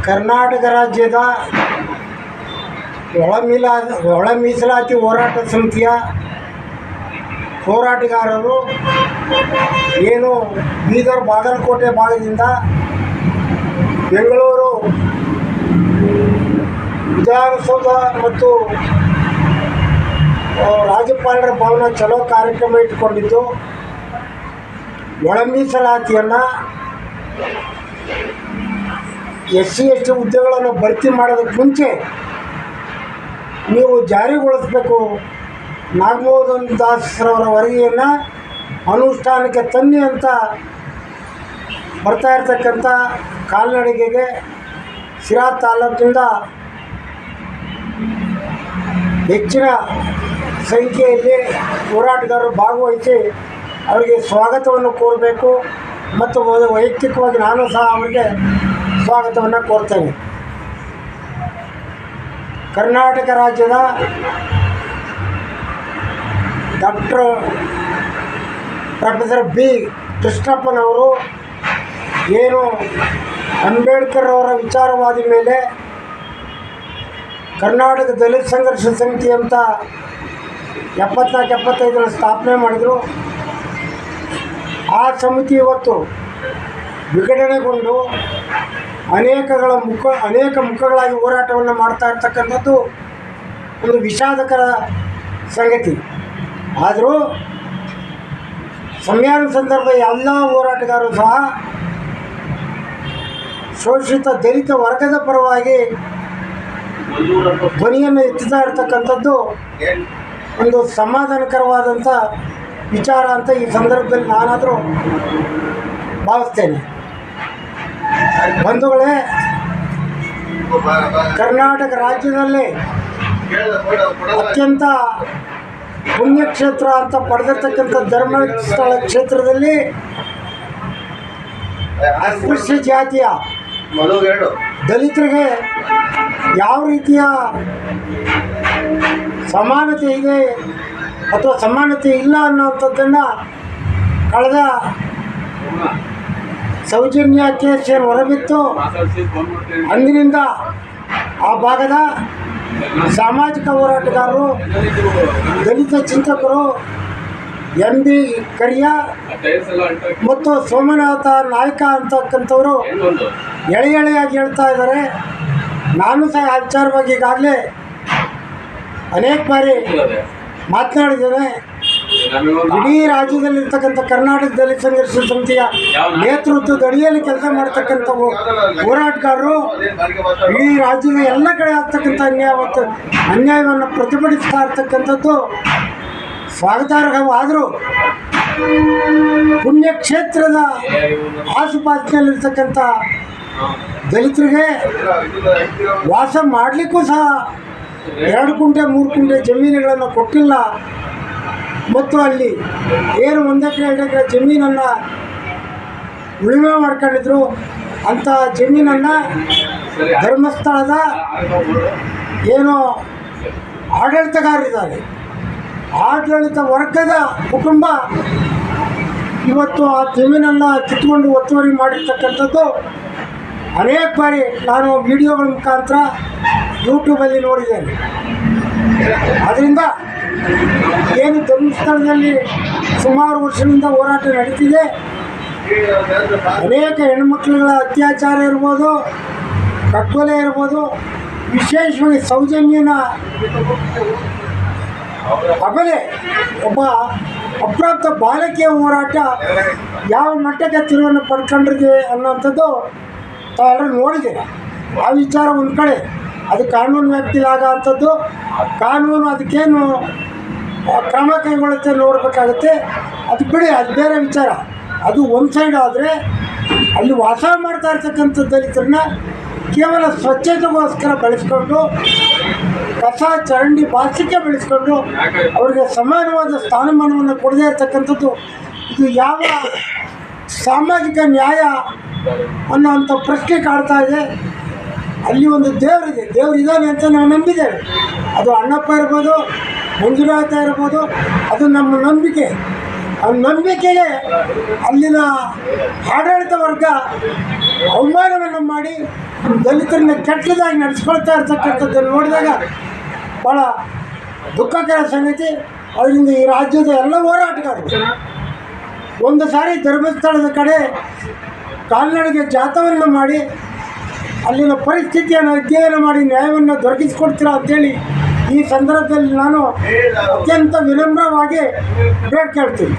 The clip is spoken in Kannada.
ಕರ್ನಾಟಕ ರಾಜ್ಯದ ಒಳ ಮೀಸಲಾತಿ ಹೋರಾಟ ಸಮಿತಿಯ ಹೋರಾಟಗಾರರು ಏನು ಬೀದರ್ ಬಾಗಲಕೋಟೆ ಭಾಗದಿಂದ ಬೆಂಗಳೂರು ವಿಧಾನಸೌಧ ಮತ್ತು ರಾಜ್ಯಪಾಲರ ಭವನ ಚಲೋ ಕಾರ್ಯಕ್ರಮ ಇಟ್ಟುಕೊಂಡಿದ್ದು, ಒಳ ಮೀಸಲಾತಿಯನ್ನು SC ST ಹುದ್ದೆಗಳನ್ನು ಭರ್ತಿ ಮಾಡೋದಕ್ಕೆ ಮುಂಚೆ ನೀವು ಜಾರಿಗೊಳಿಸಬೇಕು. ನಾಗಮೋಹನ್ ದಾಸ್ರವರ ವರದಿಯನ್ನು ಅನುಷ್ಠಾನಕ್ಕೆ ತನ್ನಿ ಅಂತ ಬರ್ತಾ ಇರ್ತಕ್ಕಂಥ ಕಾಲ್ನಡಿಗೆಗೆ ಸಿರಾ ತಾಲೂಕಿನಿಂದ ಹೆಚ್ಚಿನ ಸಂಖ್ಯೆಯಲ್ಲಿ ಹೋರಾಟಗಾರರು ಭಾಗವಹಿಸಿ ಅವರಿಗೆ ಸ್ವಾಗತವನ್ನು ಕೋರಬೇಕು ಮತ್ತು ವೈಯಕ್ತಿಕವಾಗಿ ನಾನು ಸಹ ಅವರಿಗೆ ಸ್ವಾಗತವನ್ನು ಕೋರ್ತೇನೆ. ಕರ್ನಾಟಕ ರಾಜ್ಯದ ಪ್ರೊಫೆಸರ್ B ಕೃಷ್ಣಪ್ಪನವರು ಏನು ಅಂಬೇಡ್ಕರ್ ಅವರ ವಿಚಾರವಾದಿ ಮೇಲೆ ಕರ್ನಾಟಕ ದಲಿತ ಸಂಘರ್ಷ ಸಮಿತಿ ಅಂತ 74-75 ಸ್ಥಾಪನೆ ಮಾಡಿದರು. ಆ ಸಮಿತಿ ಇವತ್ತು ವಿಘಟನೆಗೊಂಡು ಅನೇಕ ಮುಖಗಳಾಗಿ ಹೋರಾಟವನ್ನು ಮಾಡ್ತಾ ಇರ್ತಕ್ಕಂಥದ್ದು ಒಂದು ವಿಷಾದಕರ ಸಂಗತಿ. ಆದರೂ ಸಂವಿಧಾನ ಸಂದರ್ಭ ಎಲ್ಲ ಹೋರಾಟಗಾರರು ಸಹ ಶೋಷಿತ ದಲಿತ ವರ್ಗದ ಪರವಾಗಿ ಧ್ವನಿಯನ್ನು ಎತ್ತುತ್ತಾ ಇರ್ತಕ್ಕಂಥದ್ದು ಒಂದು ಸಮಾಧಾನಕರವಾದಂಥ ವಿಚಾರ ಅಂತ ಈ ಸಂದರ್ಭದಲ್ಲಿ ನಾನಾದರೂ ಭಾವಿಸ್ತೇನೆ. ಬಂಧುಗಳೇ, ಕರ್ನಾಟಕ ರಾಜ್ಯದಲ್ಲಿ ಅತ್ಯಂತ ಪುಣ್ಯಕ್ಷೇತ್ರ ಅಂತ ಪಡೆದಿರ್ತಕ್ಕಂಥ ಧರ್ಮಸ್ಥಳ ಕ್ಷೇತ್ರದಲ್ಲಿ ಅಸ್ಪೃಶ್ಯ ಜಾತಿಯ ದಲಿತರಿಗೆ ಯಾವ ರೀತಿಯ ಸಮಾನತೆ ಇದೆ ಅಥವಾ ಸಮಾನತೆ ಇಲ್ಲ ಅನ್ನೋಂಥದ್ದನ್ನು ಕಳೆದ ಸೌಜನ್ಯ ಕೇಸ್ ಏನು ಹೊರಬಿತ್ತು, ಅಂದಿನಿಂದ ಆ ಭಾಗದ ಸಾಮಾಜಿಕ ಹೋರಾಟಗಾರರು, ದಲಿತ ಚಿಂತಕರು MB ಕರಿಯ ಮತ್ತು ಸೋಮನಾಥ ನಾಯಕ ಅಂತಕ್ಕಂಥವರು ಎಳೆಯಾಗಿ ಹೇಳ್ತಾ ಇದ್ದಾರೆ. ನಾನು ಸಹ ಆ ವಿಚಾರವಾಗಿ ಈಗಾಗಲೇ ಅನೇಕ ಬಾರಿ ಮಾತನಾಡಿದ್ದೇನೆ. ಇಡೀ ರಾಜ್ಯದಲ್ಲಿರ್ತಕ್ಕಂಥ ಕರ್ನಾಟಕ ದಲಿತ ಸಂಘರ್ಷ ಸಮಿತಿಯ ನೇತೃತ್ವದ ಅಡಿಯಲ್ಲಿ ಕೆಲಸ ಮಾಡ್ತಕ್ಕಂಥ ಹೋರಾಟಗಾರರು ಇಡೀ ರಾಜ್ಯದ ಎಲ್ಲ ಕಡೆ ಆಗ್ತಕ್ಕಂಥ ಅನ್ಯಾಯವನ್ನು ಪ್ರತಿಭಟಿಸ್ತಾ ಇರ್ತಕ್ಕಂಥದ್ದು ಸ್ವಾಗತಾರ್ಹವಾದರೂ ಪುಣ್ಯಕ್ಷೇತ್ರದ ಆಸುಪಾಸಿನಲ್ಲಿರ್ತಕ್ಕಂಥ ದಲಿತರಿಗೆ ವಾಸ ಮಾಡಲಿಕ್ಕೂ ಸಹ 2 ಕುಂಟೆ 3 ಕುಂಟೆ ಜಮೀನುಗಳನ್ನು ಕೊಟ್ಟಿಲ್ಲ. ಮತ್ತು ಅಲ್ಲಿ ಏನು 1 ಎಕರೆ 2 ಎಕರೆ ಜಮೀನನ್ನು ಉಳುಮೆ ಮಾಡ್ಕೊಂಡಿದ್ರು. ಅಂಥ ಜಮೀನನ್ನು ಧರ್ಮಸ್ಥಳದ ಏನು ಆಡಳಿತಗಾರರಿದ್ದಾರೆ, ಆಡಳಿತ ವರ್ಗದ ಕುಟುಂಬ ಇವತ್ತು ಆ ಜಮೀನನ್ನು ಕಿತ್ಕೊಂಡು ಒತ್ತುವರಿ ಮಾಡಿರ್ತಕ್ಕಂಥದ್ದು ಅನೇಕ ಬಾರಿ ನಾನು ವಿಡಿಯೋಗಳ ಮುಖಾಂತರ ಯೂಟ್ಯೂಬಲ್ಲಿ ನೋಡಿದ್ದೇನೆ. ಅದರಿಂದ ಏನು ಧರ್ಮಸ್ಥಳದಲ್ಲಿ ಸುಮಾರು ವರ್ಷದಿಂದ ಹೋರಾಟ ನಡೀತಿದೆ. ಅನೇಕ ಹೆಣ್ಮಕ್ಳುಗಳ ಅತ್ಯಾಚಾರ ಇರ್ಬೋದು, ಕಗ್ಗೊಲೆ ಇರ್ಬೋದು, ವಿಶೇಷವಾಗಿ ಸೌಜನ್ಯನ ಅಬಲೆ ಒಬ್ಬ ಅಪ್ರಾಪ್ತ ಬಾಲಕಿಯ ಹೋರಾಟ ಯಾವ ಮಟ್ಟಕ್ಕೆ ತಿರುವನ್ನು ಪಡ್ಕೊಂಡಿದೆ ಅನ್ನೋಂಥದ್ದು ತಾವೆಲ್ಲರೂ ನೋಡಿದ್ದೀರ. ಆ ವಿಚಾರ ಒಂದು ಕಡೆ ಅದು ಕಾನೂನು ವ್ಯಾಪ್ತಿಲಾಗ ಅಂಥದ್ದು, ಕಾನೂನು ಅದಕ್ಕೇನು ಕ್ರಮ ಕೈಗೊಳ್ಳುತ್ತೆ ನೋಡಬೇಕಾಗುತ್ತೆ. ಅದು ಬಿಡಿ, ಅದು ಬೇರೆ ವಿಚಾರ. ಅದು ಒಂದು ಸೈಡ್ ಆದರೆ ಅಲ್ಲಿ ವಾಸ ಮಾಡ್ತಾ ಇರ್ತಕ್ಕಂಥ ದಲಿತರನ್ನ ಕೇವಲ ಸ್ವಚ್ಛತೆಗೋಸ್ಕರ ಬೆಳೆಸ್ಕೊಂಡು, ಕಸ ಚರಂಡಿ ಬಾಚಿಕೆ ಬೆಳೆಸ್ಕೊಂಡು ಅವರಿಗೆ ಸಮಾನವಾದ ಸ್ಥಾನಮಾನವನ್ನು ಕೊಡದೇ ಇರ್ತಕ್ಕಂಥದ್ದು ಇದು ಯಾವ ಸಾಮಾಜಿಕ ನ್ಯಾಯ ಅನ್ನೋಂಥ ಪ್ರಶ್ನೆ ಕಾಡ್ತಾ ಇದೆ. ಅಲ್ಲಿ ಒಂದು ದೇವರಿದೆ, ದೇವರಿದ್ದಾನೆ ಅಂತ ನಾವು ನಂಬಿದ್ದೇವೆ. ಅದು ಅಣ್ಣಪ್ಪ ಇರ್ಬೋದು, ಮಂಜುನಾಥ ಇರ್ಬೋದು, ಅದು ನಮ್ಮ ನಂಬಿಕೆ. ಆ ನಂಬಿಕೆಗೆ ಅಲ್ಲಿನ ಆಡಳಿತ ವರ್ಗ ಅವಮಾನವನ್ನು ಮಾಡಿ ದಲಿತರನ್ನ ಕೆಟ್ಟದಾಗಿ ನಡೆಸ್ಕೊಳ್ತಾ ಇರ್ತಕ್ಕಂಥದ್ದನ್ನು ನೋಡಿದಾಗ ಭಾಳ ದುಃಖಕರ ಸಂಗತಿ. ಅದರಿಂದ ಈ ರಾಜ್ಯದ ಎಲ್ಲ ಹೋರಾಟಗಾರರು ಒಂದು ಸಾರಿ ಧರ್ಮಸ್ಥಳದ ಕಡೆ ಕಾಲ್ನಡಿಗೆ ಜಾಥವನ್ನು ಮಾಡಿ ಅಲ್ಲಿನ ಪರಿಸ್ಥಿತಿಯನ್ನು ಅಧ್ಯಯನ ಮಾಡಿ ನ್ಯಾಯವನ್ನು ದೊರಕಿಸಿಕೊಡ್ತೀರಾ ಅಂತೇಳಿ ಈ ಸಂದರ್ಭದಲ್ಲಿ ನಾನು ಅತ್ಯಂತ ವಿನಮ್ರವಾಗಿ ಬೇಡ್ಕೊಳ್ತೀನಿ.